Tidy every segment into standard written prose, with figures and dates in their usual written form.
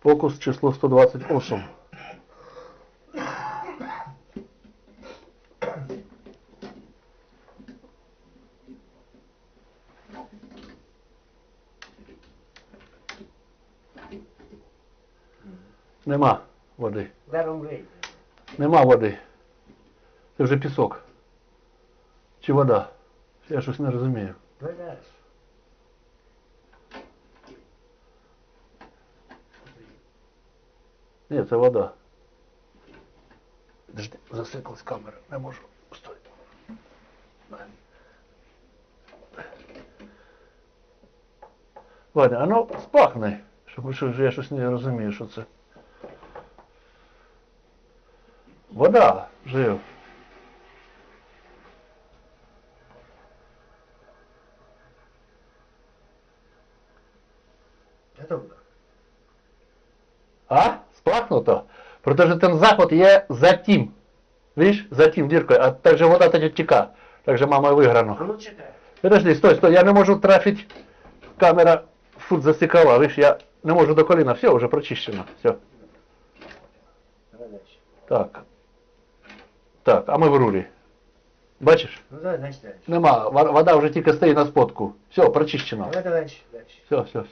Фокус число 128. Нема води. Зараз вийде. Нема води. Це вже пісок. Чи вода? Я щось не розумію. Видиш? Ні, це вода. Подожди, засиклась камера. Не можу. Стой. Ваня, а ну спахни. Щоб я щось не розумію, що це. Вода, жив. Готово. А? Спахнуто? Проте що ten заход є за тим. Видиш? За тим діркою. А так же вода тоді тіка. Так же мама виграно. А ну чекай. Подожди, стой, я не можу трафити. Камера фут засікала, видиш, я не можу до коліна. Все, вже прочищено. Все. Давай далі. Так. Так, а ми в рулі. Бачиш? Ну давай далі. Нема, вода вже тільки стоїть на спотку. Все, прочищено. Давай далі. Все.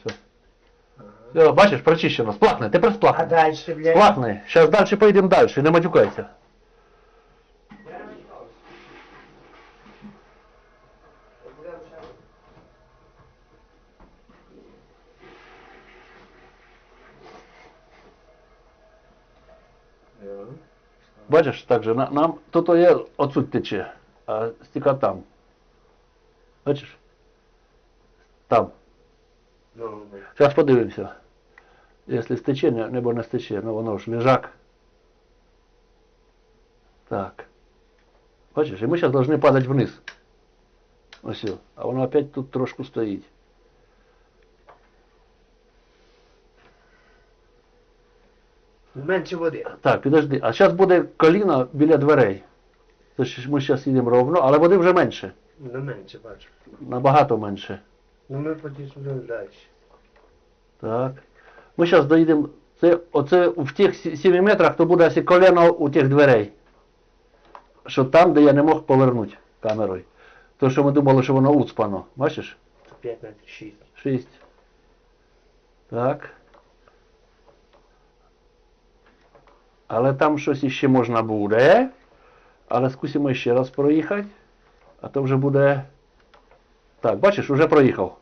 Все, бачиш, прочищено. Сплахни, тепер А сплахни. далі, блядь? Сплахни. Зараз далі поїдемо далі, не матюкайся. Бачиш, так же, нам тут є отсюд тече, а стіка там. Бачиш? Там. Ну, Зараз подивимося. Якщо стече, небо не стече, ну воно ж лежак. Так. Бачиш, і ми зараз повинні падати вниз. Ось. А воно опять тут трошку стоїть. менше води. Так, підожди. А зараз буде коліно біля дверей. Тож ми зараз їдемо ровно, але води вже менше. Ну менше, бачу. Набагато менше. Ну ми потім далі. Так. Ми зараз доїдемо. Оце в тих 7 метрах то буде ось коліно у тих дверей. Що там, де я не мог повернути камерою. То, що ми думали, що воно уцпано. Бачиш? 5 метрів, 6. 6. Так. Але там щось іще можна буде. Але скусимо ще раз проїхати. А то вже буде... Так, бачиш, вже проїхав.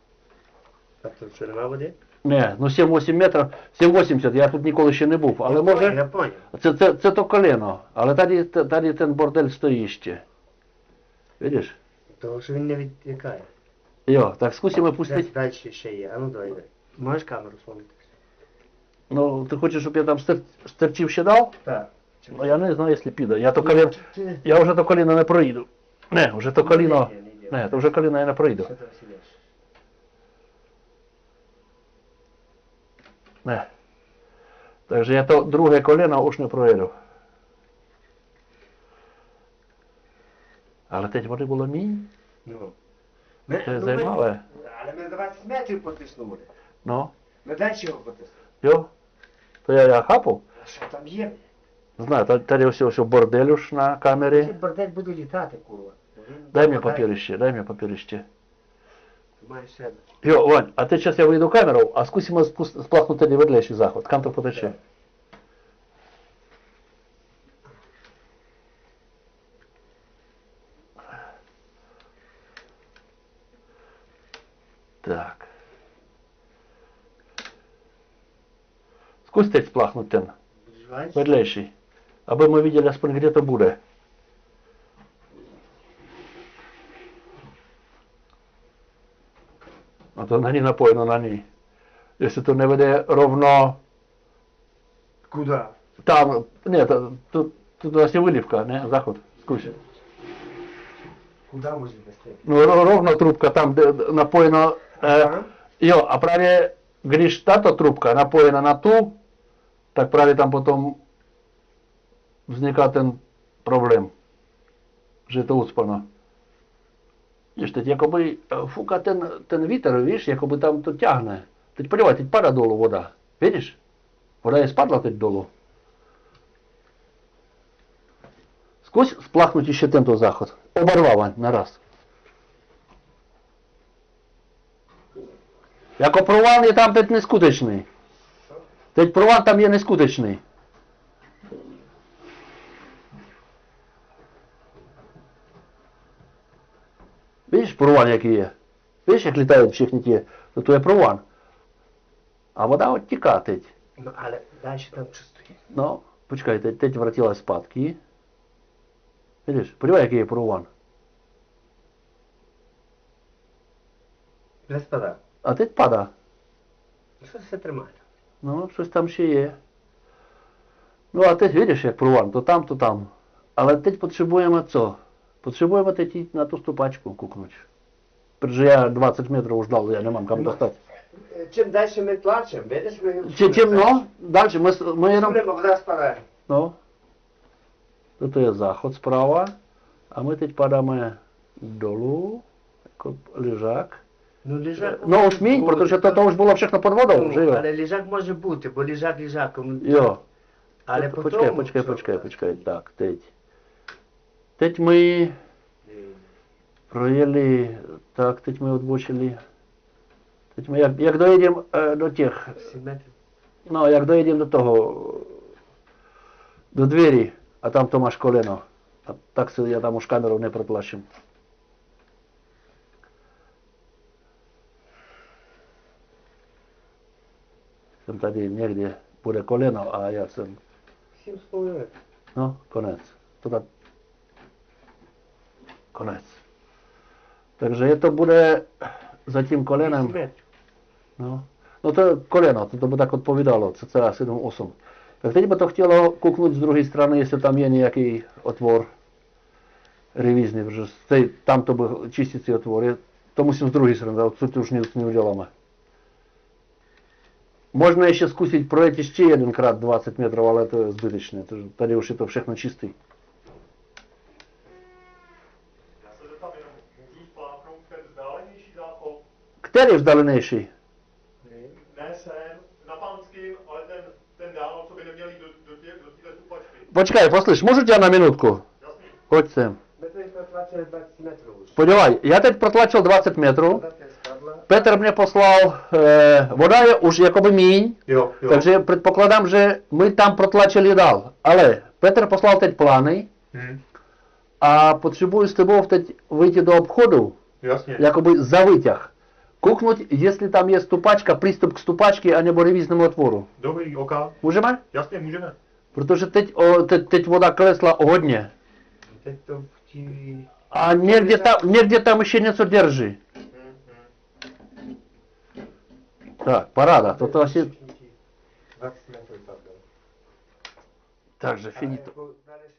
Так, тут що, нема води? Не, ну 7-8 метрів, 7-80, я тут ніколи ще не був. Але може... Я понял. Це то колено. Але тоді ten бордель стоїть ще. Видиш? Тому що він не відтікає. Йо, так скусимо пустити. Далі ще є. А ну давай. Можеш камеру сломити? Ну, ти хочеш, щоб я там стерчів ще дав? Так. Ну, я не знаю, якщо піде. Я вже то коліно не проїду. Не, вже то коліно... Не, то вже коліно я не проїду. Що ти сидиш? Не. Так же я то друге коліно уж не проїду. Але teď води було мій. Ну. Це займало. Але ми 20 метрів потиснули. Ну. Ми далі його потиснули. Йо. То я хапав. А що там є? Знаю, тоді все бордель уж на Цей камері. бордель буде літати, курва. Дай мені папірище. Ти маєш себе. Йо, Вань, а ти зараз я вийду камеру, а скусимо сплахнути ведлейший заход. Канто потече. Так. Скустить сплахнуть ten, Відчуваєш? ведлейший. Аби ми видели, аспен где-то буде. А то на ній напоєно на ній. Якщо то не веде ровно Куди? там, ні, тут ось вилівка, не, заход, скусь. Куди може вести? Ну, ровно трубка, там, де напоєно, йо, а праві, гріш, тато трубка напоєна на ту, так праві там потім взника ten проблем. Że to uspano. Wiesz, teď jakoby fuka ten wітер, wiesz, jakoby tam to тягне. Teď podívej, teď pada dolů voda. Видиш? Вода і спадла teď долу. Скусь сплахнуть ще тento заход. Оба два, Вань, на раз. Jako провал є там teď нескуточний. Teď провал там є нескуточний. Видиш провал який є? Видиш, як літають всіх не ті? То є провал. А вода от тіка teď. No ale dálше tam čistý. No, počkaj, teď vrátila zpátky. Vidíš, podívej, jaký je průvan. Nespadá. A teď padá. Co se trmá? No, coś tam się je. No a teď vidíš, jak průvan, to tam. Ale teď potřebujeme co? Potřebujeme teď jít na tu stupačku kouknout. Protože já 20 metrů už dal, já nemám kam dostat. Čím dálше my tlačím, vidíš, my... Čím, no, dальше, my jenom... Nebo voda spadá. No, toto je záchod zprava a my teď padáme dolů, jako ležák. No ležák... No už míň, protože to už bylo všechno pod vodou, No, že jo? ale ležák může být, bo ležák ležákom. Jo. Ale potom... Počkej, tak, teď. Teď my projeli, tak, teď my odbočili. Teď my, jak dojedeme do těch, no, jak dojedeme do toho, do dveří, a tam to máš koleno, a tak se já tam už kamerou neprotlačím. Jsem tady někde, bude koleno a já jsem, Всім спомнили. no, konec. Toda, konec. Takže je to bude za tím kolenem, no, no to koleno, to by tak odpovídalo, cca 7-8. Tak teď by to chtělo kouknout z druhé strany, jestli tam je nějaký otvor revizní, protože tam to byl čistící otvor, to musím z druhé strany, odsud už nic neuděláme. Можно еще скусить проjet ještě jedenkrát 20 metrů, ale to je zbytečné, tady už je to všechno čistý. Já se zeptám jenom, můžu spláchnout ten vzdálenější záchod? Který vzdálenější? Ne sem, na Panským, ale ten dál, co by neměl jít do této stupačky. Počkej, poslyš, můžu tě na minutku? Jasný. Pojď sem. My jsme protlačili 20 metrů už. Podívej, já teď protlačil 20 metrů. Voda teď spadla. Petr mě poslal, voda je už jakoby míň, Jo. takže předpokládám, že my tam protlačili dál. Ale Petr poslal teď plány a potřebuji s tebou teď vyjít do obchodu, Jasně. jakoby za vyťah. Kouknout, jestli tam je stupačka, přístup k stupačce, anebo reviznímu otvoru. Dobrý, oka. Můžeme? Jasně, můžeme. Protože teď voda klesla o hodně. Teď to chtějí... A někde tam ještě něco drží. Tak, paráda, toto asi... 20 metrů padlo. Takže finito. Jako dáleš